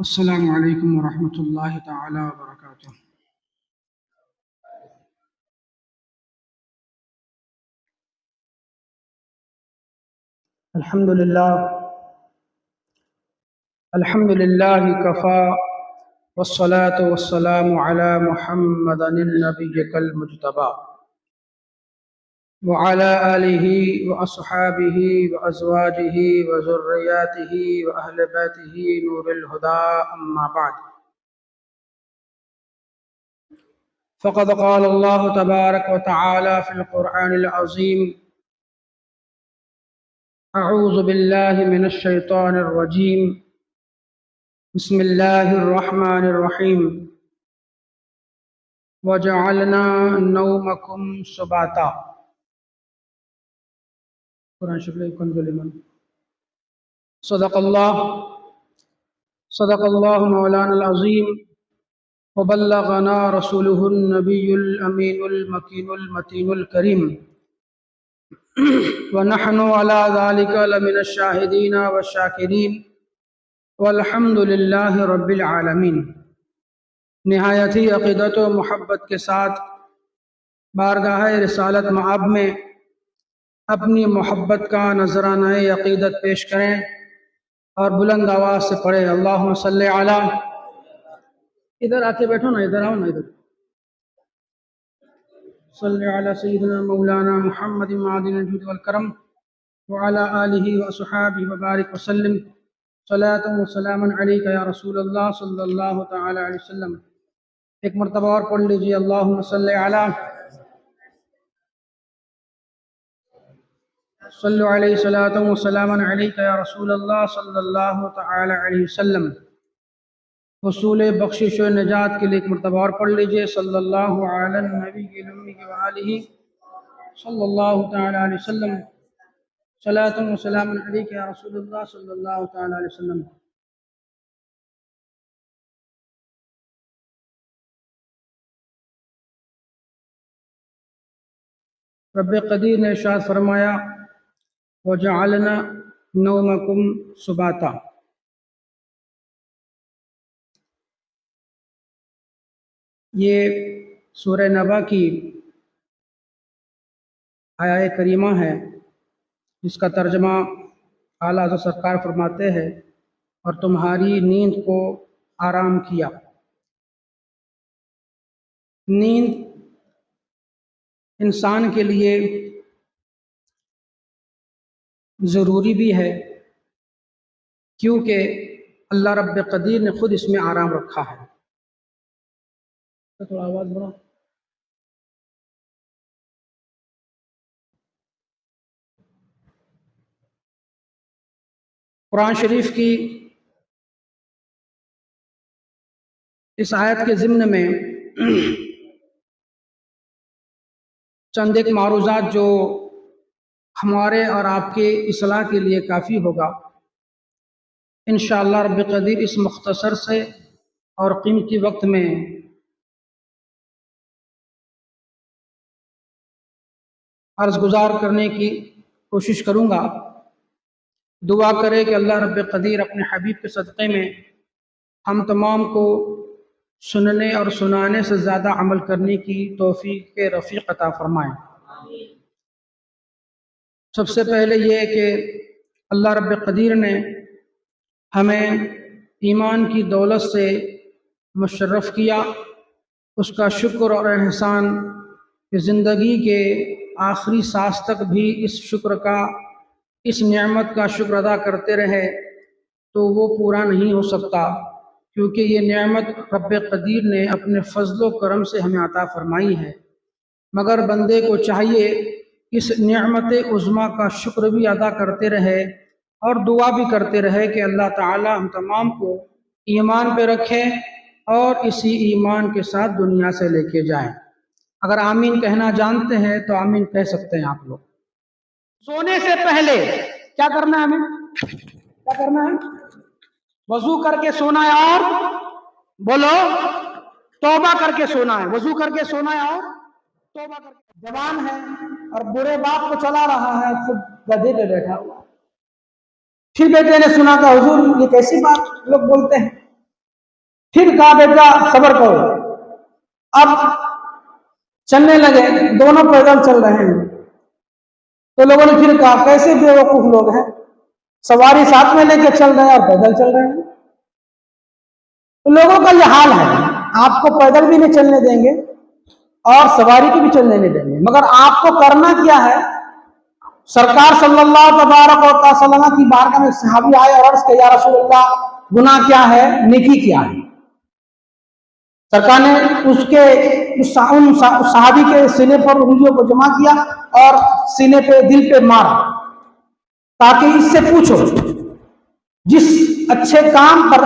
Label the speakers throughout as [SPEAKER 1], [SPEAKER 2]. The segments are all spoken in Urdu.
[SPEAKER 1] السلام علیکم ورحمۃ اللہ تعالی وبرکاتہ۔ الحمد للہ کفا والصلاة والسلام علی محمد النبی المجتبی وعلی آلہ واصحابہ وازواجہ وذریاتہ واہل بیتہ نور الہدی، اما بعد فقد قال اللہ تبارک وتعالی فی القرآن العظیم: اعوذ باللہ من الشیطان الرجیم، بسم اللہ الرحمن الرحیم، وجعلنا نومکم سباتا۔ قرآن شریف کنز الایمان۔ صدق اللہ مولانا العظیم، وبلغنا رسولہ النبی الامین المکین المتین الکریم، ونحن علی ذلک لمن الشاہدین والشاکرین، والحمد للہ رب العالمین۔ نہایت ہی عقیدت و محبت کے ساتھ بارگاہ رسالت مآب میں اپنی محبت کا نذرانہ عقیدت پیش کریں اور بلند آواز سے پڑھیں: اللہم صلی علی۔ ادھر آ کے بیٹھو نا، ادھر آؤ نا، ادھر صلی علی سیدنا مولانا محمد معدن الجود والکرم وعلی آلہ واصحابہ وبارک وسلم، صلاۃ و سلاما علیک یا رسول اللہ صلی اللہ تعالی علیہ وسلم۔ ایک مرتبہ اور پڑھ لیجیے: اللہم صلی علی، صلی علیہ صلاۃ و سلاما علیک یا رسول اللہ صلی اللہ تعالی علیہ وسلم۔ حصول بخشش و نجات کے لیے ایک مرتبہ اور پڑھ لیجیے: صلی اللہ علی النبی الامی وآلہ صلی اللہ تعالی علیہ وسلم، صلاۃ و سلاما علیک یا رسول اللہ صلی اللہ تعالی علیہ وسلم۔ رب قدیر نے ارشاد فرمایا: وَجَعَلْنَا نَوْمَكُمْ سُبَاتًا۔ یہ سورہ نبا کی آیہ کریمہ ہے، جس کا ترجمہ اعلیٰ حضرت سرکار فرماتے ہیں: اور تمہاری نیند کو آرام کیا۔ نیند انسان کے لیے ضروری بھی ہے، کیونکہ اللہ رب قدیر نے خود اس میں آرام رکھا ہے۔ تھوڑا آواز بڑھا۔ قرآن شریف کی اس آیت کے ضمن میں چند ایک معروضات جو ہمارے اور آپ کے اصلاح کے لیے کافی ہوگا، انشاءاللہ رب قدیر اس مختصر سے اور قیمتی وقت میں عرض گزار کرنے کی کوشش کروں گا۔ دعا کرے کہ اللہ رب قدیر اپنے حبیب کے صدقے میں ہم تمام کو سننے اور سنانے سے زیادہ عمل کرنے کی توفیق رفیق عطا فرمائے۔ سب سے پہلے یہ کہ اللہ رب قدیر نے ہمیں ایمان کی دولت سے مشرف کیا، اس کا شکر اور احسان کہ زندگی کے آخری سانس تک بھی اس نعمت کا شکر ادا کرتے رہے تو وہ پورا نہیں ہو سکتا، کیونکہ یہ نعمت رب قدیر نے اپنے فضل و کرم سے ہمیں عطا فرمائی ہے۔ مگر بندے کو چاہیے اس نعمت عظمیٰ کا شکر بھی ادا کرتے رہے اور دعا بھی کرتے رہے کہ اللہ تعالی ہم تمام کو ایمان پہ رکھے اور اسی ایمان کے ساتھ دنیا سے لے کے جائیں۔ اگر آمین کہنا جانتے ہیں تو آمین کہہ سکتے ہیں آپ لوگ۔ سونے سے پہلے کیا کرنا ہے ہمیں؟ کیا کرنا ہے؟ وضو کر کے سونا ہے، اور بولو توبہ کر کے سونا ہے۔ وضو کر کے سونا ہے اور توبہ کر کے۔ جوان ہے اور برے باپ کو چلا رہا ہے، خود گدھے پہ بیٹھا ہوا۔ پھر بیٹے نے سنا کہ حضور یہ کیسی بات لوگ بولتے ہیں، پھر کہا بیٹا صبر کرو. اب چلنے لگے, دونوں پیدل چل رہے ہیں. تو لوگوں نے پھر کہا کیسے بیوقوف لوگ ہیں, سواری ساتھ میں لے کے چل رہے ہیں اور پیدل چل رہے ہیں. تو لوگوں کا یہ حال ہے, آپ کو پیدل بھی نہیں چلنے دیں گے اور سواری کی بھی چلنے نہیں دیں گے, مگر آپ کو کرنا کیا ہے. سرکار صلی اللہ تبارک و تعالی کی بارگاہ میں صحابی آئے اور عرض کہ یا رسول اللہ گناہ کیا ہے, نیکی کیا ہے. سرکار نے ان صحابی کے سینے پر انگلیوں کو جمع کیا اور سینے پہ دل پہ مارا, تاکہ اس سے پوچھو جس اچھے کام پر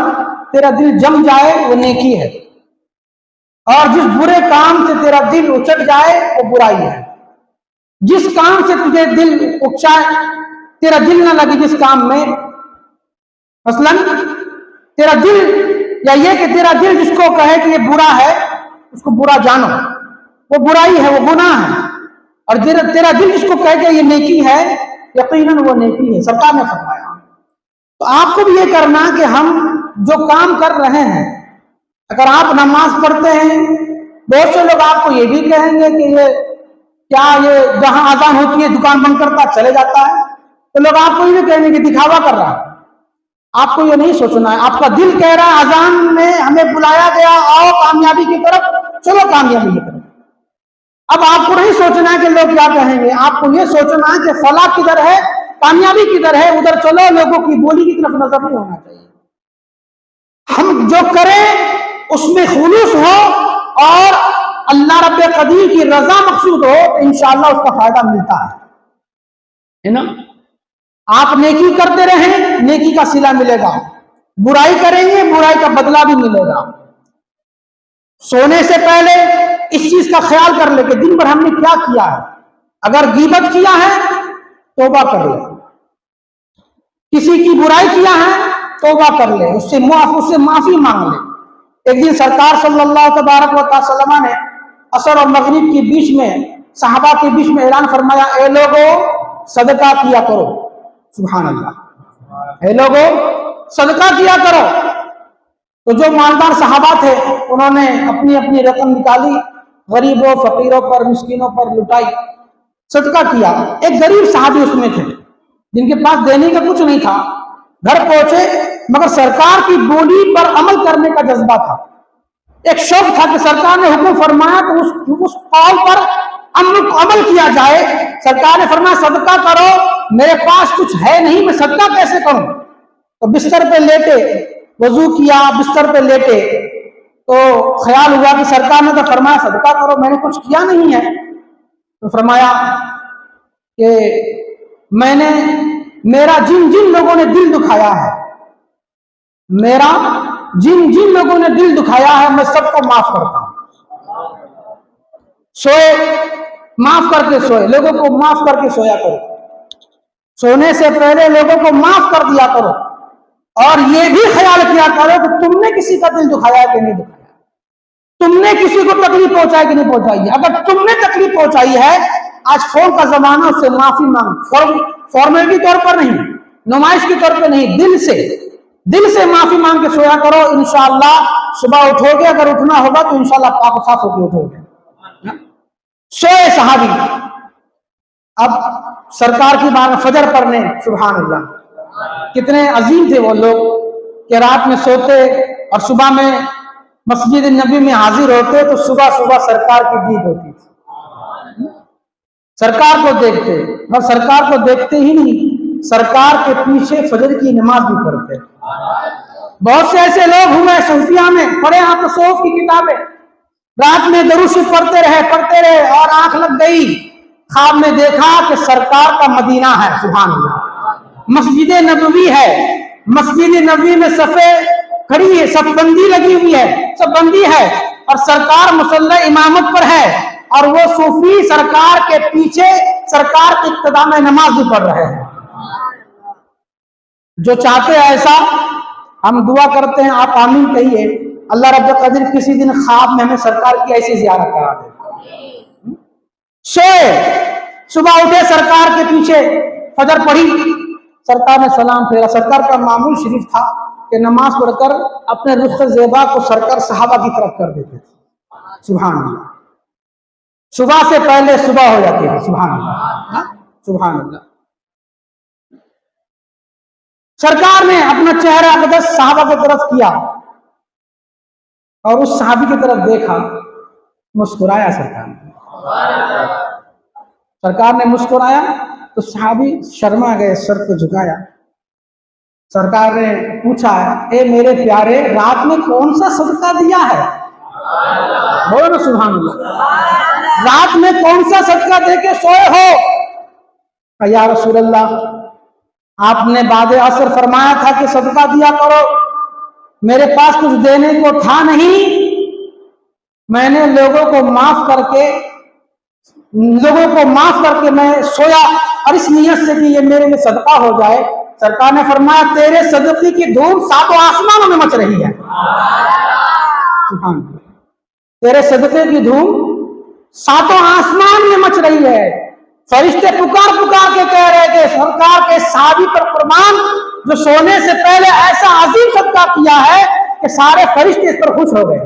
[SPEAKER 1] تیرا دل جم جائے وہ نیکی ہے, اور جس برے کام سے تیرا دل اچٹ جائے وہ برائی ہے. جس کام سے تجھے دل اکچائے, تیرا دل نہ لگے جس کام میں, مثلا تیرا دل, یا یہ کہ تیرا دل جس کو کہے کہ یہ برا ہے اس کو برا جانو, وہ برائی ہے, وہ گناہ ہے. اور تیرا دل جس کو کہے کہ یہ نیکی ہے, یقیناً وہ نیکی ہے. سرکار نے فرمایا. تو آپ کو بھی یہ کرنا کہ ہم جو کام کر رہے ہیں, اگر آپ نماز پڑھتے ہیں, بہت سے لوگ آپ کو یہ بھی کہیں گے کہ یہ کیا یہ جہاں اذان ہوتی ہے دکان بند کرتا چلے جاتا ہے, تو لوگ آپ کو یہ بھی کہیں گے کہ دکھاوا کر رہا ہے. آپ کو یہ نہیں سوچنا ہے, آپ کا دل کہہ رہا ہے اذان میں ہمیں بلایا گیا, آؤ کامیابی کی طرف, چلو کامیابی کی طرف. اب آپ کو نہیں سوچنا ہے کہ لوگ کیا کہیں گے, آپ کو یہ سوچنا ہے کہ فلاح کدھر ہے, کامیابی کدھر ہے, ادھر چلو. لوگوں کی بولی کی طرف نظر نہیں ہونا چاہیے. ہم جو کریں اس میں خلوص ہو اور اللہ رب قدیر کی رضا مقصود ہو, تو انشاءاللہ اس کا فائدہ ملتا ہے نا. آپ نیکی کرتے رہیں, نیکی کا صلہ ملے گا. برائی کریں گے, برائی کا بدلہ بھی ملے گا. سونے سے پہلے اس چیز کا خیال کر لے کہ دن بھر ہم نے کیا کیا ہے. اگر غیبت کیا ہے توبہ کر لے, کسی کی برائی کیا ہے توبہ کر لے, اس سے معافی مانگ لے. ایک دن سرکار صلی اللہ تبارک و تعالی نے عصر اور مغرب کے بیچ میں صحابہ کے بیچ میں اعلان فرمایا, اے لوگو صدقہ کیا کرو. سبحان اللہ, اے لوگو صدقہ کیا کرو. تو جو مالدار صحابہ تھے انہوں نے اپنی اپنی رقم نکالی, غریبوں فقیروں پر مسکینوں پر لٹائی, صدقہ کیا. ایک غریب صحابی اس میں تھے جن کے پاس دینے کا کچھ نہیں تھا, گھر پہنچے مگر سرکار کی بولی پر عمل کرنے کا جذبہ تھا. ایک شوق تھا کہ سرکار نے حکم فرمایا تو اس قول پر عمل کیا جائے. سرکار نے فرمایا صدقہ کرو, میرے پاس کچھ ہے نہیں, میں صدقہ کیسے کروں. تو بستر پہ لیٹے, وضو کیا, بستر پہ لیٹے, تو خیال ہوا کہ سرکار نے تو فرمایا صدقہ کرو, میں نے کچھ کیا نہیں ہے. تو فرمایا کہ میرا جن جن لوگوں نے دل دکھایا ہے, میرا جن جن لوگوں نے دل دکھایا ہے, میں سب کو معاف کرتا ہوں. سوئے معاف کر کے سوئے, لوگوں کو معاف کر کے سویا کرو. سونے سے پہلے لوگوں کو معاف کر دیا کرو, اور یہ بھی خیال کیا کرو کہ تم نے کسی کا دل دکھایا کہ نہیں دکھایا, تم نے کسی کو تکلیف پہنچائی کہ نہیں پہنچائی ہے. اگر تم نے تکلیف پہنچائی ہے, آج فون کا زمانہ, اس سے معافی مانگ, فارمیلٹی طور پر نہیں, نمائش کے طور پہ نہیں, دل سے معافی مانگ کے سویا کرو. انشاءاللہ صبح اٹھو گے, اگر اٹھنا ہوگا تو انشاءاللہ پاک صاف ہو کے اٹھو گے. سوئے صحابی, اب سرکار کی بات فجر پڑھنے, سبحان اللہ, کتنے عظیم تھے وہ لوگ کہ رات میں سوتے اور صبح میں مسجد نبی میں حاضر ہوتے, تو صبح صبح سرکار کی دید ہوتی تھی, سرکار کو دیکھتے. اور سرکار کو دیکھتے ہی نہیں, سرکار کے پیچھے فجر کی نماز بھی پڑھتے. بہت سے ایسے لوگ ہوئے صوفیہ میں, پڑھے آپ تصوف کی کتابیں, رات میں درود شریف پڑھتے رہے اور آنکھ لگ گئی, خواب میں دیکھا کہ سرکار کا مدینہ ہے. سبحان اللہ, مسجد نبوی ہے, مسجد نبوی میں صفیں کھڑی ہے, سب بندی لگی ہوئی ہے, سب بندی ہے, اور سرکار مصلی امامت پر ہے, اور وہ صوفی سرکار کے پیچھے سرکار کی اقتداء میں نماز بھی پڑھ رہے ہیں. جو چاہتے ہیں ایسا, ہم دعا کرتے ہیں, آپ آمین کہیے, اللہ رب قدر کسی دن خواب میں ہمیں سرکار کی ایسی زیارت کرا دے. سوئے, صبح اٹھے, سرکار کے پیچھے فجر پڑھی, سرکار نے سلام پھیرا. سرکار کا معمول شریف تھا کہ نماز پڑھ کر اپنے رخ زیبا کو سرکار صحابہ کی طرف کر دیتے تھے. سبحان اللہ. صبح سے پہلے صبح ہو جاتی ہے. سبحان اللہ. سبحان اللہ. سرکار نے اپنا چہرہ اقدس صحابہ کی طرف کیا اور اس صحابی کی طرف دیکھا, مسکرایا. سرکار نے مسکرایا تو صحابی شرما گئے, سر کو جھکایا. سرکار نے پوچھا, اے میرے پیارے, رات میں کون سا صدقہ دیا ہے؟ بولو نا سبحان اللہ. رات میں کون سا صدقہ دے کے سوئے ہو؟ یا رسول اللہ, آپ نے بعد عصر فرمایا تھا کہ صدقہ دیا کرو, میرے پاس کچھ دینے کو تھا نہیں, میں نے لوگوں کو معاف کر کے میں سویا, اور اس نیت سے کہ یہ میرے لیے صدقہ ہو جائے. سرکار نے فرمایا, تیرے صدقے کی دھوم ساتوں آسمانوں میں مچ رہی ہے. تیرے صدقے کی دھوم ساتوں آسمان میں مچ رہی ہے. فرشتے پکار کے کہہ رہے کہ سرکار کے صحابی پر قربان, جو سونے سے پہلے ایسا عظیم صدقہ کیا ہے کہ سارے فرشتے اس پر خوش ہو گئے.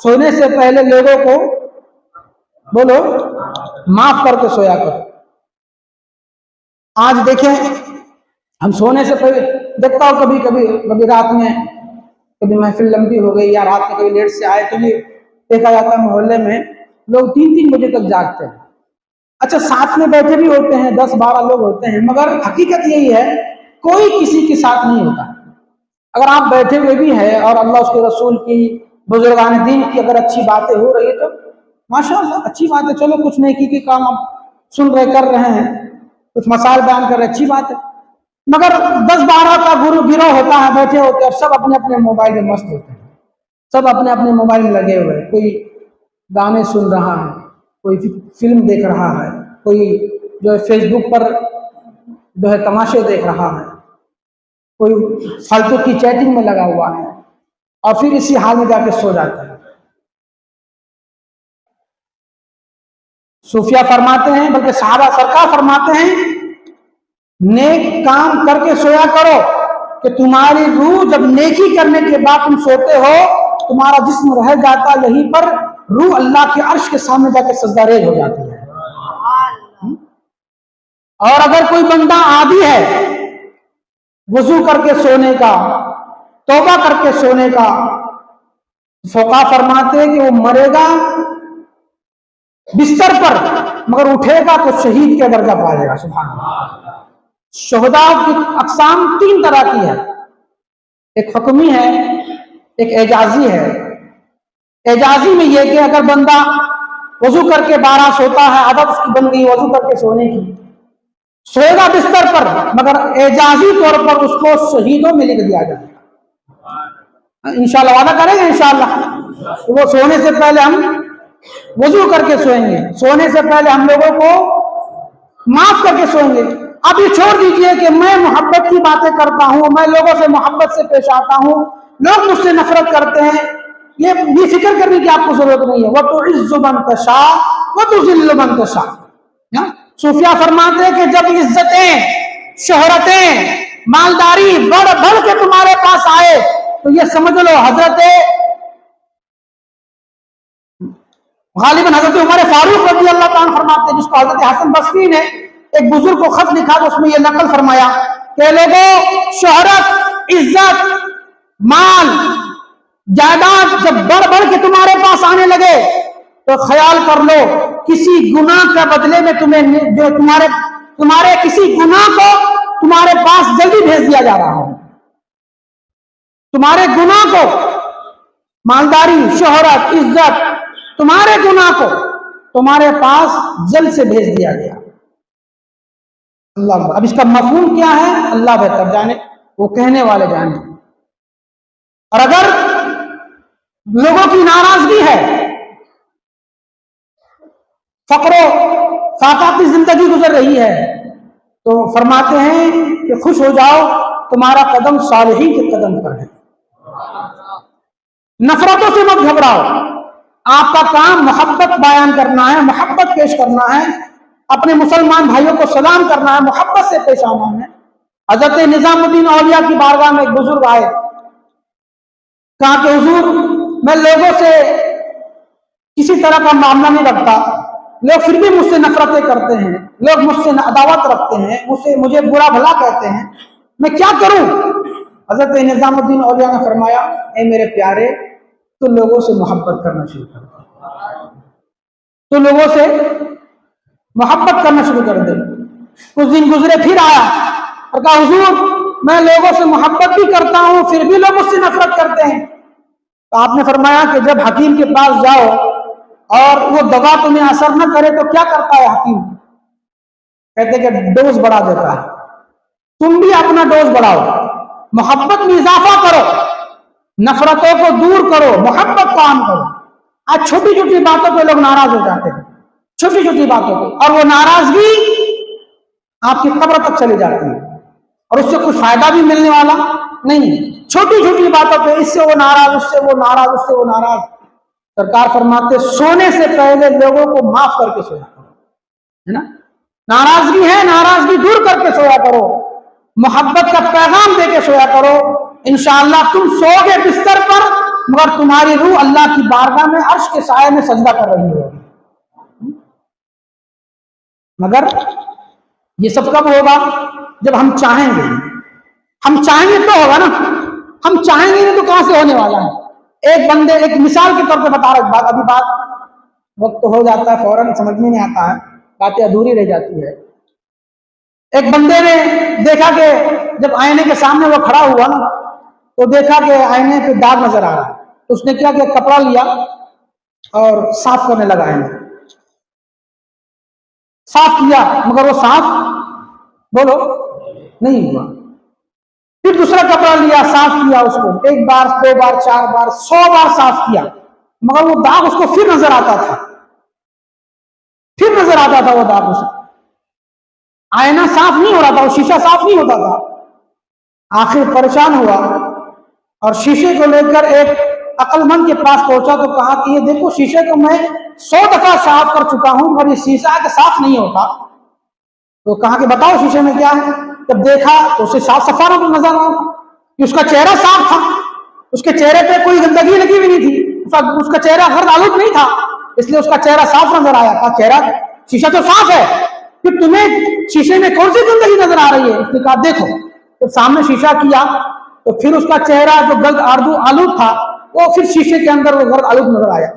[SPEAKER 1] سونے سے پہلے لوگوں کو بولو معاف کر کے سویا کرو. آج دیکھیں, ہم سونے سے پہلے دیکھتا ہوں کبھی رات میں, کبھی محفل لمبی ہو گئی یا رات میں کبھی لیٹ سے آئے, تو یہ دیکھا جاتا ہے محلے میں لوگ 3 بجے تک جاگتے ہیں. اچھا, ساتھ میں بیٹھے بھی ہوتے ہیں, 10-12 لوگ ہوتے ہیں, مگر حقیقت یہی ہے کوئی کسی کے ساتھ نہیں ہوتا. اگر آپ بیٹھے ہوئے بھی ہیں اور اللہ اس کے رسول کی, بزرگان دین کی اگر اچھی باتیں ہو رہی ہے تو ماشاء اللہ اچھی بات ہے. چلو کچھ نیکی کے کام آپ سن رہے, کر رہے ہیں, کچھ مسائل بیان کر رہے, اچھی بات ہے. مگر 10-12 کا گروہ ہوتا ہے, بیٹھے ہوتے ہیں, اور سب اپنے اپنے موبائل میں مست ہوتے ہیں, سب اپنے اپنے موبائل میں لگے ہوئے ہیں. کوئی گانے سن رہا ہے, کوئی فلم دیکھ رہا ہے, کوئی جو ہے فیس بک پر جو ہے تماشے دیکھ رہا ہے, کوئی فالتو کی چیٹنگ میں لگا ہوا ہے, اور پھر اسی حال میں جا کے سو جاتا ہے. صوفیہ فرماتے ہیں, بلکہ صحابہ سرکار فرماتے ہیں, نیک کام کر کے سویا کرو کہ تمہاری روح جب نیکی کرنے کے بعد تم سوتے ہو, تمہارا جسم رہ جاتا یہیں پر, روح اللہ کے عرش کے سامنے جا کے سجدہ ریز ہو جاتی ہے. اور اگر کوئی بندہ عادی ہے وضو کر کے سونے کا, توبہ کر کے سونے کا, فقہا فرماتے ہیں کہ وہ مرے گا بستر پر, مگر اٹھے گا تو شہید کا درجہ پائے گا. سبحان اللہ. شہداء کی اقسام 3 طرح کی ہے, ایک حکمی ہے, ایک اعجازی ہے. اعجازی میں یہ کہ اگر بندہ وضو کر کے 12 سوتا ہے, عادت اس کی بن گئی وضو کر کے سونے کی, سوئے گا بستر پر, مگر اعجازی طور پر اس کو شہیدوں میں لکھ دیا جائے گا. انشاءاللہ وعدہ کریں گے انشاءاللہ. وہ سونے سے پہلے ہم وضو کر کے سوئیں گے, سونے سے پہلے ہم لوگوں کو معاف کر کے سوئیں گے. اب یہ چھوڑ دیجئے کہ میں محبت کی باتیں کرتا ہوں, میں لوگوں سے محبت سے پیش آتا ہوں, لوگ مجھ سے نفرت کرتے ہیں, یہ فکر کرنے کی آپ کو ضرورت نہیں ہے. وَتُعِزُّ مَن تَشَاءُ وَتُذِلُّ مَن تَشَاءُ. صوفیہ فرماتے ہیں کہ جب عزتیں, شہرتیں, مالداری بڑھ کے تمہارے پاس آئے تو یہ سمجھ لو حضرت غالباً حضرت عمر فاروق رضی اللہ تعالیٰ فرماتے ہیں, جس کو حضرت حسن بصری نے ایک بزرگ کو خط لکھا تو اس میں یہ نقل فرمایا کہ لوگوں, شہرت, عزت, مال, جائیداد جب بڑھ کے تمہارے پاس آنے لگے تو خیال کر لو کسی گناہ کے بدلے میں تمہیں جو تمہارے کسی گناہ کو تمہارے پاس جلدی بھیج دیا جا رہا ہے. تمہارے گناہ کو, مالداری, شہرت, عزت, تمہارے گناہ کو تمہارے پاس جلد سے بھیج دیا گیا. اللہ, اب اس کا مفہوم کیا ہے اللہ بہتر جانے, وہ کہنے والے جانے. اور اگر لوگوں کی ناراضگی ہے, فقر و فاقہ کی زندگی گزر رہی ہے, تو فرماتے ہیں کہ خوش ہو جاؤ, تمہارا قدم صالحین کے قدم پر ہے. نفرتوں سے مت گھبراؤ, آپ کا کام محبت بیان کرنا ہے, محبت پیش کرنا ہے, اپنے مسلمان بھائیوں کو سلام کرنا ہے, محبت سے پیش آنا ہے. حضرت نظام الدین اولیاء کی بارگاہ میں ایک بزرگ آئے، کہا کہ حضور میں لوگوں سے کسی طرح کا معاملہ نہیں رکھتا، لوگ پھر بھی مجھ سے نفرتیں کرتے ہیں، لوگ مجھ سے عداوت رکھتے ہیں، مجھے برا بھلا کہتے ہیں، میں کیا کروں؟ حضرت نظام الدین اولیاء نے فرمایا، اے میرے پیارے، تو لوگوں سے محبت کرنا شروع کر دے، تو لوگوں سے محبت کرنا شروع کر دے۔ کچھ دن گزرے، پھر آیا اور کہا حضور میں لوگوں سے محبت بھی کرتا ہوں، پھر بھی لوگ مجھ سے نفرت کرتے ہیں۔ تو آپ نے فرمایا کہ جب حکیم کے پاس جاؤ اور وہ دوا تمہیں اثر نہ کرے تو کیا کرتا ہے حکیم؟ کہتے کہ ڈوز بڑھا دیتا ہے۔ تم بھی اپنا ڈوز بڑھاؤ، محبت میں اضافہ کرو، نفرتوں کو دور کرو، محبت قائم کرو۔ آج چھوٹی چھوٹی باتوں پہ لوگ ناراض ہو جاتے ہیں، چھوٹی چھوٹی باتوں پہ، اور وہ ناراضگی آپ کی قبر تک چلی جاتی ہے اور اس سے کوئی فائدہ بھی ملنے والا نہیں۔ چھوٹی چھوٹی باتوں پہ اس سے وہ ناراض، اس سے وہ ناراض، اس سے وہ ناراض۔ سرکار فرماتے سونے سے پہلے لوگوں کو معاف کر کے سویا کرو، ہے نا؟ ناراضگی ہے، ناراضگی دور کر کے سویا کرو، محبت کا پیغام دے کے سویا کرو۔ انشاءاللہ تم سو گے بستر پر، مگر تمہاری روح اللہ کی بارگاہ میں عرش کے سائے میں سجدہ کر رہی ہوگی۔ مگر یہ سب کب ہوگا؟ جب ہم چاہیں گے۔ ہم چاہیں گے تو ہوگا نا، ہم چاہیں گے تو کہاں سے ہونے والا ہے؟ ایک بندے، ایک مثال کے طور پہ بتا رہا ہوں، ابھی بات وقت ہو جاتا ہے، فوراً سمجھ میں نہیں آتا ہے، باتیں ادھوری رہ جاتی ہے۔ ایک بندے نے دیکھا کہ جب آئینے کے سامنے وہ کھڑا ہوا نا تو دیکھا کہ آئینے پہ داغ نظر آ رہا ہے، تو اس نے کیا کہ کپڑا لیا اور صاف کرنے لگا، آئینے صاف کیا، مگر وہ صاف بولو نہیں ہوا۔ پھر دوسرا کپڑا لیا، صاف کیا اس کو، ایک بار، دو بار، چار بار، 100 بار صاف کیا، مگر وہ داغ اس کو پھر نظر آتا تھا، پھر نظر آتا تھا وہ داغ اس کو۔ آئینہ صاف نہیں ہو رہا تھا، وہ شیشہ صاف نہیں ہوتا تھا۔ آخر پریشان ہوا اور شیشے کو لے کر ایک عقل مند کے پاس پہنچا تو کہا کہ یہ دیکھو شیشے کو میں 100 دفعہ صاف کر چکا ہوں مگر یہ شیشہ کہ صاف نہیں ہوتا۔ تو کہا کہ بتاؤ شیشے میں کیا ہے؟ جب دیکھا تو اسے صاف صفا نظر آیا کہ اس کا چہرہ صاف تھا، اس کے چہرے پہ کوئی گندگی لگی ہوئی نہیں تھی، اس کا چہرہ غرض آلود نہیں تھا، اس لیے اس کا چہرہ صاف نظر آیا تھا۔ چہرہ شیشہ تو صاف ہے، پھر تمہیں شیشے میں کون سی گندگی نظر آ رہی ہے؟ اس نے کہا دیکھو۔ تو سامنے شیشہ کیا تو پھر اس کا چہرہ جو غلط آلود تھا وہ پھر شیشے کے اندر وہ غلط آلود نظر آیا۔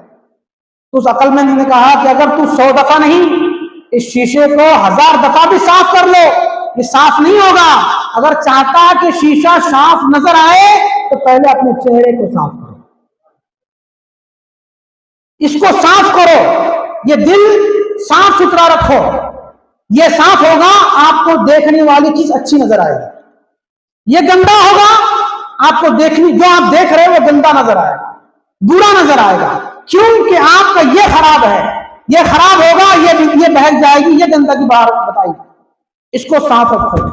[SPEAKER 1] تو اس عقل مند نے کہا کہ اگر تو 100 دفعہ نہیں، اس شیشے کو 1000 دفعہ بھی صاف کر لو، یہ صاف نہیں ہوگا۔ اگر چاہتا کہ شیشہ صاف نظر آئے تو پہلے اپنے چہرے کو صاف کرو، اس کو صاف کرو، یہ دل صاف ستھرا رکھو، یہ صاف ہوگا آپ کو دیکھنے والی چیز اچھی نظر آئے گی۔ یہ گندا ہوگا آپ کو جو آپ دیکھ رہے وہ گندا نظر آئے گا، برا نظر آئے گا، کیونکہ آپ کا یہ خراب ہے، یہ خراب ہوگا، یہ بہک جائے گی، یہ گندگی باہر بتائی۔ اس کو صاف رکھو،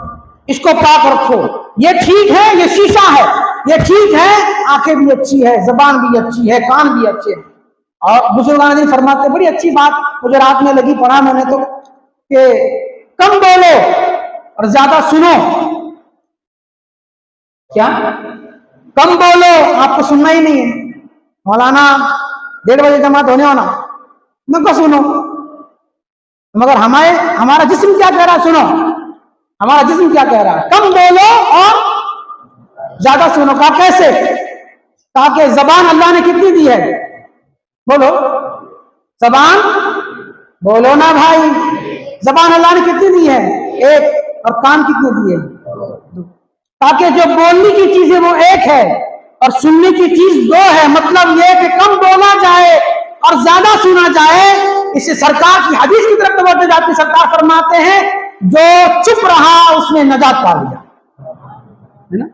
[SPEAKER 1] اس کو پاک رکھو، یہ ٹھیک ہے، یہ شیشہ ہے، یہ ٹھیک ہے، آنکھیں بھی اچھی ہے، زبان بھی اچھی ہے، کان بھی اچھے ہیں۔ اور بزرگان دین فرماتے بڑی اچھی بات مجھے رات میں لگی، پڑھا میں نے تو، کہ کم بولو اور زیادہ سنو۔ کیا؟ کم بولو، آپ کو سننا ہی نہیں ہے، مولانا 1:30 بجے جماعت ہونے والا، میں کو سنو، مگر ہمارا جسم کیا کہہ رہا ہے؟ سنو، ہمارا جسم کیا کہہ رہا ہے؟ کم بولو اور زیادہ سنو۔ کہا کیسے؟ تاکہ زبان اللہ نے کتنی دی ہے؟ بولو، زبان بولو نا بھائی، زبان اللہ نے کتنی دی ہے؟ ایک، اور کان کتنے دیے؟ تاکہ جو بولنے کی چیز ہے وہ ایک ہے اور سننے کی چیز 2 ہے۔ مطلب یہ کہ کم بولا جائے اور زیادہ سنا جائے، اس سے سرکار کی حدیث کی طرف توجہ جاتی۔ سرکار فرماتے ہیں جو چپ رہا اس نے نجات پا لیا، ہے نا؟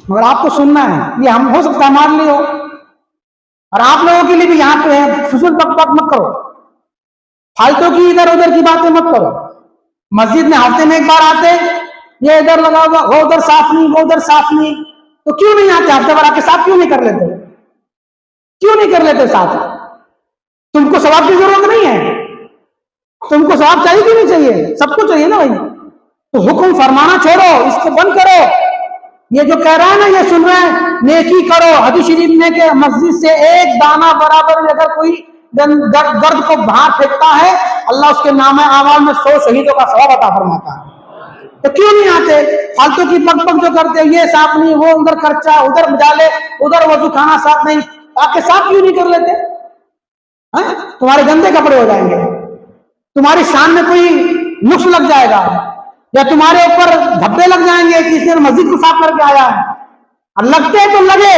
[SPEAKER 1] مگر آپ کو سننا ہے، یہ ہم ہو سکتا ہے ہمارے لیے ہو، اور آپ لوگوں کے لیے بھی یہاں پہ ہے، فضول بک مت کرو، فالتو کی ادھر ادھر کی باتیں مت کرو۔ مسجد میں ہفتے میں ایک بار آتے، یہ ادھر لگا ہوا، وہ ادھر صاف نہیں، وہ ادھر صاف نہیں، تو کیوں نہیں آتے؟ ہفتے بھر آ کے صاف کیوں نہیں کر لیتے؟ کیوں نہیں کر لیتے صاف؟ تم کو ثواب کی ضرورت نہیں ہے، تم کو ثواب چاہیے کہ نہیں چاہیے؟ سب کو چاہیے نا بھائی، تو حکم فرمانا چھوڑو، اس کو بند کرو. یہ جو کہہ رہا ہے نا، یہ سن رہے ہیں، نیکی کرو. حدیث شریف میں کہ مسجد سے ایک دانہ برابر میں اگر کوئی گرد کو باہر پھینکتا ہے، اللہ اس کے نامہ اعمال میں 100 شہیدوں کا ثواب عطا فرماتا ہے. تو کیوں نہیں آتے؟ فالتو کی پگ پگ جو کرتے ہیں، یہ صاف نہیں، وہ ادھر خرچہ، ادھر مجالے، ادھر وضو خانہ صاف نہیں. آپ کے صاف کیوں نہیں کر لیتے؟ تمہارے گندے کپڑے ہو جائیں گے، تمہاری شان میں کوئی نقص لگ جائے گا، یا تمہارے اوپر دھبے لگ جائیں گے کہ اس نے مسجد کو صاف کر کے آیا ہے. اور لگتے تو لگے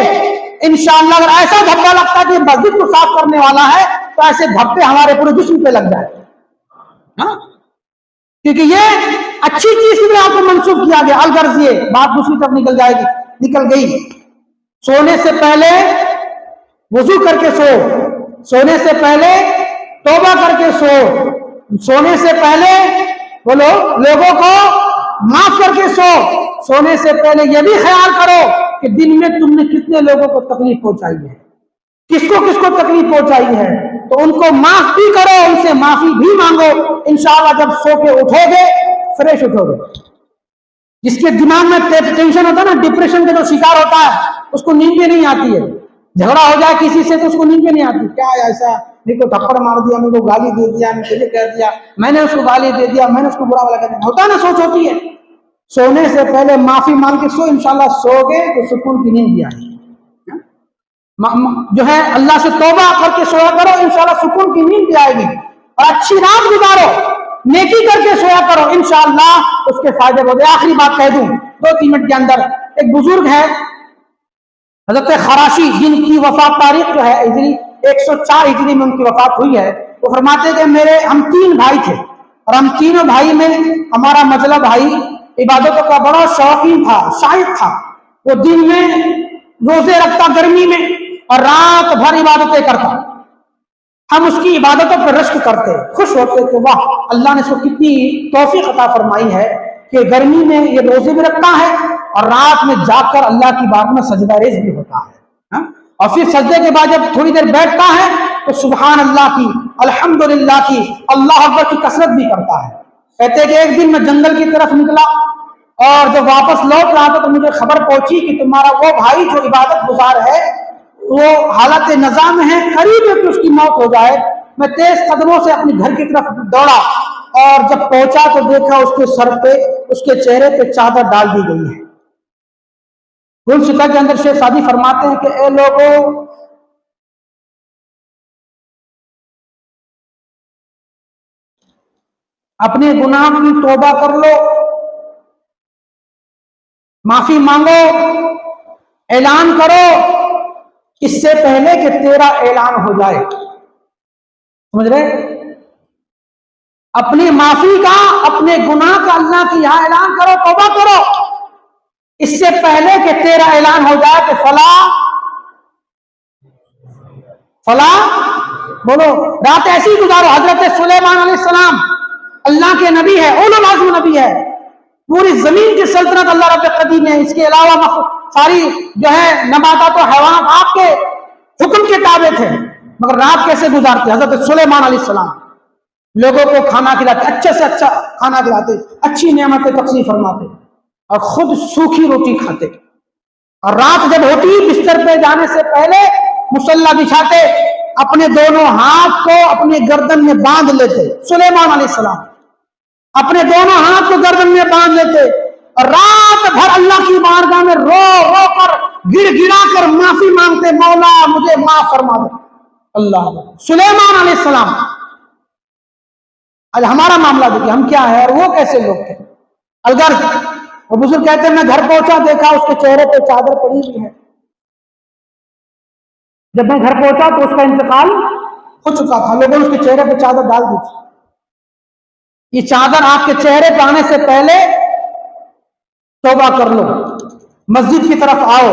[SPEAKER 1] انشاءاللہ. اگر ایسا دھبا لگتا کہ مسجد کو صاف کرنے والا ہے تو ایسے دھبے ہمارے پورے جسم پہ لگ جائے. کیونکہ یہ اچھی چیز کی آپ کو منسوخ کیا گیا. الغرض یہ بات دوسری طرف نکل گئی. سونے سے پہلے وضو کر کے سو، سونے سے پہلے توبہ کر کے سو، سونے سے پہلے بولو لوگوں کو معاف کر کے سو، سونے سے پہلے یہ بھی خیال کرو کہ دن میں تم نے کتنے لوگوں کو تکلیف پہنچائی ہے، کس کو تکلیف پہنچائی ہے، تو ان کو معاف بھی کرو، ان سے معافی بھی مانگو. انشاءاللہ جب سو کے اٹھو گے فریش اٹھو گے. جس کے دماغ میں ٹینشن ہوتا ہے نا، ڈپریشن کا جو شکار ہوتا ہے، اس کو نیند بھی نہیں آتی ہے. جھگڑا ہو جائے کسی سے تو اس کو نیند بھی نہیں آتی. کیا ایسا میرے کو تھپڑ مار دیا، میرے کو گالی دے دیا، میں نے کہہ دیا، میں نے اس کو گالی دے دیا، میں نے اس کو برا والا کہہ دیا. ہوتا ہے نا، سوچ ہوتی ہے. سونے سے پہلے معافی مانگ کے سو، انشاءاللہ سو گے تو سکون کی نیند بھی آئے گی. جو ہے اللہ سے توبہ کر کے سویا کرو، انشاءاللہ سکون کی نیند بھی آئے گی. اور اچھی رات گزارو، نیکی کر کے سویا کرو، انشاءاللہ اس کے فائدے بہت. آخری بات کہہ دوں 2-3 منٹ کے اندر. ایک بزرگ ہے حضرت خراشی، جن کی وفات تاریخ جو ہے ہجری 104 ہجری میں ان کی وفات ہوئی ہے. وہ فرماتے کہ ہم 3 بھائی تھے، اور ہم تینوں بھائی میں ہمارا مجلہ بھائی عبادتوں کا بڑا شوقین تھا، شائق تھا. وہ دن میں روزے رکھتا گرمی میں، اور رات بھر عبادتیں کرتا. ہم اس کی عبادتوں پر رشک کرتے، خوش ہوتے کہ واہ اللہ نے اس کو کتنی توفیق عطا فرمائی ہے کہ گرمی میں یہ روزے بھی رکھتا ہے اور رات میں جاگ کر اللہ کی بارگاہ میں سجدہ ریز بھی ہوتا ہے. اور پھر سجدے کے بعد جب تھوڑی دیر بیٹھتا ہے تو سبحان اللہ کی، الحمدللہ کی، اللہ اکبر کی کثرت بھی کرتا ہے. کہتے کہ ایک دن میں جنگل کی طرف نکلا، اور جب واپس لوٹ رہا تھا تو مجھے خبر پہنچی کہ تمہارا وہ بھائی جو عبادت گزار ہے وہ حالت نزا میں ہے، قریب ہے کہ اس کی موت ہو جائے. میں تیز قدموں سے اپنے گھر کی طرف دوڑا، اور جب پہنچا تو دیکھا اس کے سر پہ، اس کے چہرے پہ چادر ڈال دی گئی ہے. گل شفا کے اندر شیخ سعدی فرماتے ہیں کہ اے لوگوں، اپنے گناہ کی توبہ کر لو، معافی مانگو، اعلان کرو اس سے پہلے کہ تیرا اعلان ہو جائے. سمجھ رہے؟ اپنی معافی کا، اپنے گناہ کا اللہ کی یہاں اعلان کرو، توبہ کرو، اس سے پہلے کہ تیرا اعلان ہو جائے کہ فلاں بولو رات ایسی ہی گزارو. حضرت سلیمان علیہ السلام اللہ کے نبی ہے، اولو العزم نبی ہے. پوری زمین کی سلطنت اللہ رب العزت نے، اس کے علاوہ ساری جو ہے نباتات و حیوانات آپ کے حکم کے تابع تھے، مگر رات کیسے گزارتے؟ حضرت سلیمان علیہ السلام لوگوں کو کھانا کھلاتے، اچھے سے اچھا کھانا کھلاتے، اچھی نعمتیں تقسیم فرماتے، اور خود سوکھی روٹی کھاتے. اور رات جب ہوتی بستر پہ جانے سے پہلے مصلی بچھاتے، اپنے دونوں ہاتھ کو اپنے گردن میں باندھ لیتے. سلیمان علیہ السلام اپنے دونوں ہاتھ کو گردن میں باندھ لیتے، اور رات بھر اللہ کی بارگاہ میں رو رو کر، گر گرا کر معافی مانگتے، مولا مجھے معاف فرما دے. اللہ سلیمان علیہ السلام. آج ہمارا معاملہ دیکھیے، ہم کیا ہے اور وہ کیسے لوگ تھے. الغرض وہ بزرگ کہتے ہیں میں گھر پہنچا، دیکھا اس کے چہرے پہ چادر پڑی ہوئی ہے. جب میں گھر پہنچا تو اس کا انتقال ہو چکا تھا، لوگوں نے اس کے چہرے پہ چادر ڈال دی تھی. یہ چادر آپ کے چہرے پہ آنے سے پہلے توبہ کر لو، مسجد کی طرف آؤ،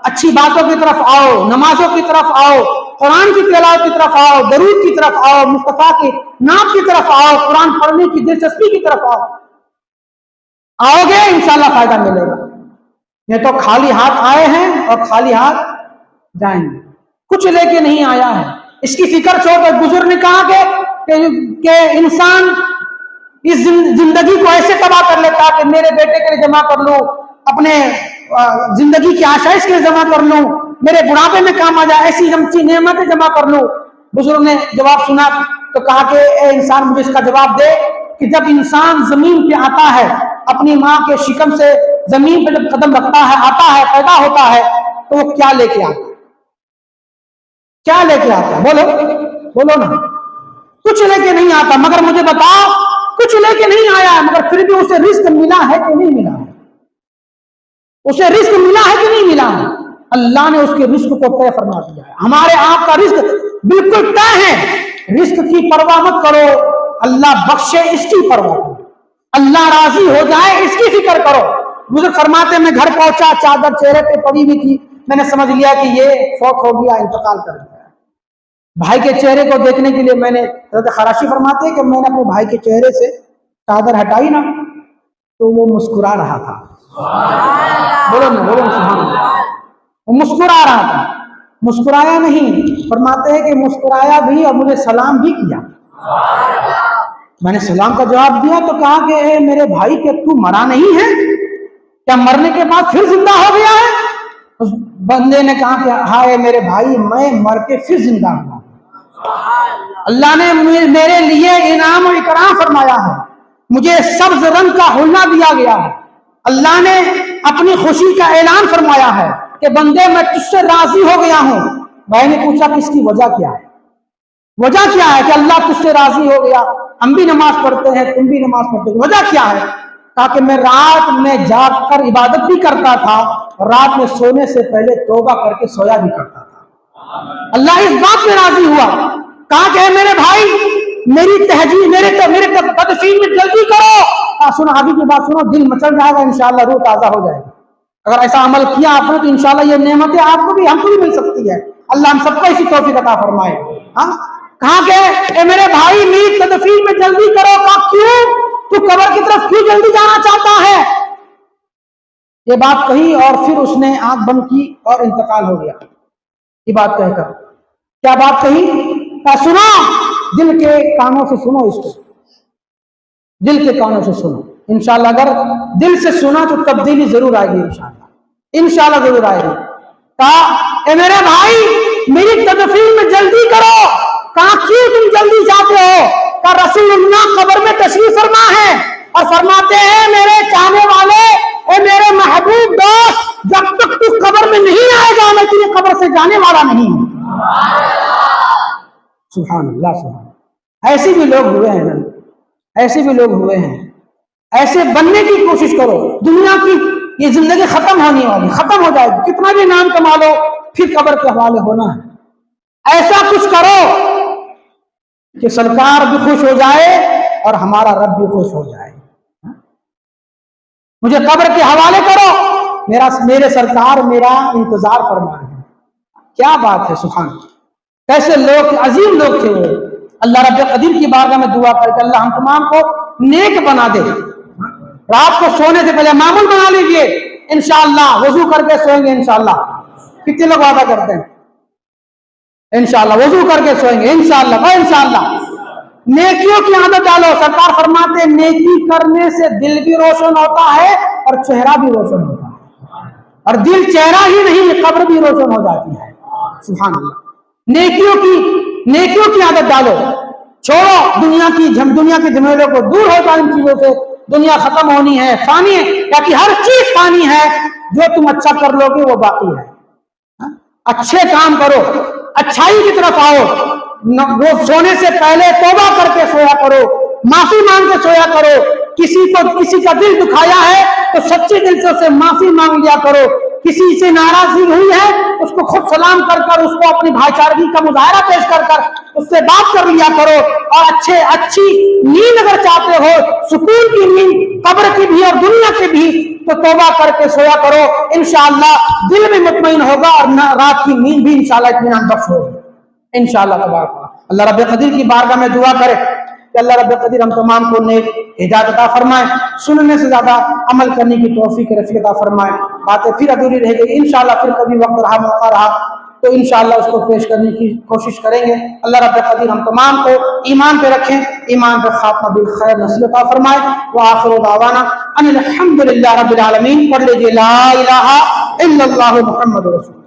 [SPEAKER 1] اچھی باتوں کی طرف آؤ، نمازوں کی طرف آؤ، قرآن کی تلاوت کی طرف آؤ، درود کی طرف آؤ، مصطفیٰ کی نعت کی طرف آؤ، قرآن پڑھنے کی دلچسپی کی طرف آؤ گے انشاءاللہ فائدہ ملے گا. یہ تو خالی ہاتھ آئے ہیں اور خالی ہاتھ جائیں گے، کچھ لے کے نہیں آیا ہے. اس کی فکر چھوڑ کر بزرگ نے کہا کہ انسان اس زندگی کو ایسے تباہ کر لیتا کہ میرے بیٹے کے لیے جمع کر لوں، اپنے زندگی کی آشائش کے لیے جمع کر لوں، میرے بڑھاپے میں کام آ جائے، ایسی ہمچی نعمتیں جمع کر لوں۔ بزرگ نے جواب سنا تو کہا کہ اے انسان مجھے اس کا جواب دے کہ جب انسان زمین پہ آتا ہے، اپنی ماں کے شکم سے زمین پہ جب قدم رکھتا ہے، آتا ہے، پیدا ہوتا ہے، تو وہ کیا لے کے آتا ہے؟ کیا لے کے آتا ہے؟ بولو نا۔ کچھ لے کے نہیں آتا، مگر مجھے بتاؤ کچھ لے کے نہیں آیا مگر پھر بھی اسے رزق ملا ہے کہ نہیں ملا ہے؟ اسے رزق ملا ہے کہ نہیں ملا ہے؟ اللہ نے اس کے رزق کو طے فرما دیا ہے۔ ہمارے آپ کا رزق بالکل طے ہے۔ رزق کی پرواہ مت کرو، اللہ بخشے اس کی پرواہ کرو، اللہ راضی ہو جائے اس کی فکر کرو۔ بزرگ فرماتے میں گھر پہنچا، چادر چہرے پہ پڑی ہوئی تھی، میں نے سمجھ لیا کہ یہ فوت ہو گیا، انتقال کر گیا۔ بھائی کے چہرے کو دیکھنے کے لیے میں نے، حضرت خراشی فرماتے ہیں کہ میں نے اپنے بھائی کے چہرے سے چادر ہٹائی نا تو وہ مسکرا رہا تھا۔ بولو سبحان اللہ۔ وہ مسکرا رہا تھا، مسکرایا نہیں، فرماتے ہیں کہ مسکرایا بھی اور مجھے سلام بھی کیا۔ میں نے سلام کا جواب دیا تو کہا کہ اے میرے بھائی کہ تو مرا نہیں ہے کیا؟ مرنے کے بعد پھر زندہ ہو گیا ہے؟ اس بندے نے کہا کہ ہائے میرے بھائی میں مر کے پھر زندہ ہوا، اللہ نے میرے لیے انعام و اکرام فرمایا ہے، مجھے سبز رنگ کا حلہ دیا گیا ہے، اللہ نے اپنی خوشی کا اعلان فرمایا ہے کہ بندے میں تجھ سے راضی ہو گیا ہوں۔ بھائی نے پوچھا کہ اس کی وجہ کیا ہے؟ وجہ کیا ہے کہ اللہ تجھ سے راضی ہو گیا؟ ہم بھی نماز پڑھتے ہیں، تم بھی نماز پڑھتے ہو، وجہ کیا ہے؟ تاکہ میں رات میں جاگ کر عبادت بھی کرتا تھا اور رات میں سونے سے پہلے توبہ کر کے سویا بھی کرتا تھا، اللہ اس بات میں راضی ہوا۔ کہا کہ میرے بھائی میری تہذیب میرے تدفین میں جلدی کرو۔ سنو آگے کی بات سنو، دل مچل جائے گا انشاءاللہ، روح تازہ ہو جائے گی۔ اگر ایسا عمل کیا آپ نے تو انشاءاللہ یہ نعمتیں آپ کو بھی ہم کو بھی مل سکتی ہے، اللہ ہم سب کو اسی توفیق عطا فرمائے۔ کہا کہ اے میرے بھائی میری تدفین میں جلدی کرو۔ کہا کیوں؟ تو قبر کی طرف کیوں جلدی جانا چاہتا ہے؟ یہ بات کہی اور پھر اس نے آنکھ بند کی اور انتقال ہو گیا۔ یہ بات کہہ کر کیا بات کہی؟ سنو، دل کے کانوں سے سنو، اس کو دل کے کانوں سے سنو، انشاءاللہ اگر دل سے سنا تو تبدیلی ضرور آئے گی، انشاءاللہ ضرور آئے گی۔ کہا اے میرے بھائی میری تدفین میں جلدی کرو۔ کہا کیوں تم جلدی چاہتے ہو؟ کہا رسول اللہ قبر میں تشریف فرما ہے اور فرماتے ہیں میرے چاہنے والے، اے میرے محبوب دوست، جب تک تو قبر میں نہیں آئے گا میں تیری قبر سے جانے والا نہیں ہوں۔ سبحان اللہ، سبحان اللہ۔ ایسے بھی لوگ ہوئے ہیں، ایسے بھی لوگ ہوئے ہیں، ایسے بننے کی کوشش کرو۔ دنیا کی یہ زندگی ختم ہونے والی، ختم ہو جائے گی، کتنا بھی نام کما لو پھر قبر کے حوالے ہونا ہے۔ ایسا کچھ کرو کہ سرکار بھی خوش ہو جائے اور ہمارا رب بھی خوش ہو جائے۔ مجھے قبر کے حوالے کرو، میرے سرکار میرا انتظار فرما رہے ہیں۔ کیا بات ہے، سبحان اللہ۔ کیسے لوگ، عظیم لوگ تھے وہ۔ اللہ رب قدیر کی بارگاہ میں دعا کر کے اللہ ہم تمام کو نیک بنا دے۔ رات کو سونے سے پہلے معمول بنا لیجئے، انشاءاللہ وضو کر کے سوئیں گے انشاءاللہ۔ کتنے لوگ وعدہ کرتے ہیں؟ انشاءاللہ وضو کر کے سوئیں گے انشاءاللہ۔ نیکیوں کی عادت ڈالو۔ سرکار فرماتے ہیں نیکی کرنے سے دل بھی روشن ہوتا ہے اور چہرہ بھی روشن ہوتا ہے، اور دل چہرہ ہی نہیں قبر بھی روشن ہو جاتی ہے۔ سبحان اللہ۔ نیکیوں کی عادت ڈالو، چھوڑو دنیا کے جھمیلوں کو، دور ہو جاؤ ان چیزوں سے۔ دنیا ختم ہونی ہے، فانی ہے، تاکہ ہر چیز فانی ہے، جو تم اچھا کر لو گے وہ باقی ہے۔ اچھے کام کرو، اچھائی کی طرف آؤ، وہ سونے سے پہلے توبہ کر کے سویا کرو، معافی مانگ کے سویا کرو۔ کسی کا دل دکھایا ہے تو سچے دل سے اسے معافی مانگ لیا کرو۔ کسی سے ناراضی ہوئی ہے اس کو خود سلام کر اس کو اپنی بھائی چارگی کا مظاہرہ پیش کر اس سے بات کر لیا کرو۔ اور اچھی نیند اگر چاہتے ہو، سکون کی نیند، قبر کی بھی اور دنیا کی بھی، تو توبہ کر کے سویا کرو، انشاءاللہ دل بھی مطمئن ہوگا اور رات کی نیند بھی انشاءاللہ اطمینان بخش ہوگی انشاءاللہ تبارک۔ اللہ رب قدیر کی بارگاہ میں دعا کرے کہ اللہ رب قدیر ہم تمام کو نیک ہدایت عطا فرمائے، سننے سے زیادہ عمل کرنے کی توفیق رفیق عطا فرمائے۔ باتیں پھر ادھوری رہ گئی، انشاءاللہ پھر کبھی وقت رہا موقع رہا تو انشاءاللہ اس کو پیش کرنے کی کوشش کریں گے۔ اللہ رب قدیر ہم تمام کو ایمان پہ رکھیں، ایمان پہ خاتمہ بالخیر نصیب عطا فرمائے۔ وآخر دعوانا ان الحمد للہ رب العالمین۔ پڑھ لیجیے لا الہ الا اللہ محمد رسول